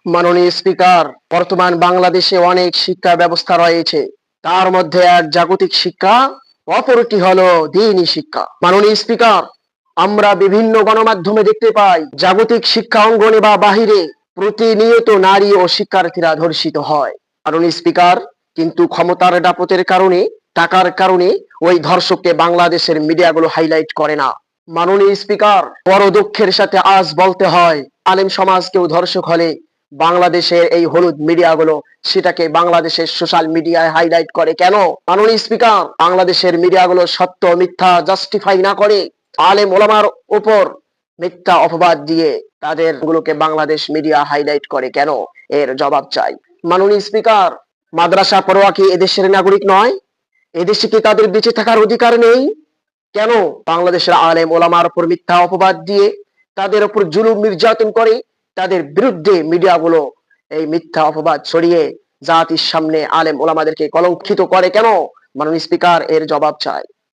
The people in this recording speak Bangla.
মাননীয় স্পিকার, বর্তমান বাংলাদেশে অনেক শিক্ষা ব্যবস্থা রয়েছে, তার মধ্যে এক জাগতিক শিক্ষা, অপরটি হলো দ্বীনি শিক্ষা। মাননীয় স্পিকার, আমরা বিভিন্ন গণমাধ্যমে দেখতে পাই জাগতিক শিক্ষা অঙ্গনে বা বাহিরে প্রতিনিয়ত নারী ও শিক্ষার্থীরা ধর্ষিত হয়। মাননীয় স্পিকার, কিন্তু ক্ষমতার দাপটের কারণে, টাকার কারণে ওই ধর্ষককে বাংলাদেশের মিডিয়াগুলো হাইলাইট করে না। মাননীয় স্পিকার, বড় দুঃখের সাথে আজ বলতে হয়, আলেম সমাজ কেউ ধর্ষক হলে বাংলাদেশের এই হলুদ মিডিয়াগুলো সেটাকে বাংলাদেশের সোশ্যাল মিডিয়ায় হাইলাইট করে কেন? মাননীয় স্পিকার, বাংলাদেশের মিডিয়াগুলো সত্য মিথ্যা জাস্টিফাই না করে আলেম ওলামার উপর মিথ্যা অপবাদ দিয়ে তাদের গুলোকে বাংলাদেশ মিডিয়া হাইলাইট করে কেন? এর জবাব চাই। মাননীয় স্পিকার, মাদ্রাসা পড়ুয়া কি এদেশের নাগরিক নয়? এদেশে কি তাদের বেঁচে থাকার অধিকার নেই? কেন বাংলাদেশের আলেম ওলামার উপর মিথ্যা অপবাদ দিয়ে তাদের উপর জুলুম নির্যাতন করে তাদের বিরুদ্ধে মিডিয়াগুলো এই মিথ্যা অপবাদ ছড়িয়ে জাতির সামনে আলেম ওলামাদেরকে কলঙ্কিত করে কেন? মাননীয় স্পিকার, এর জবাব চাই।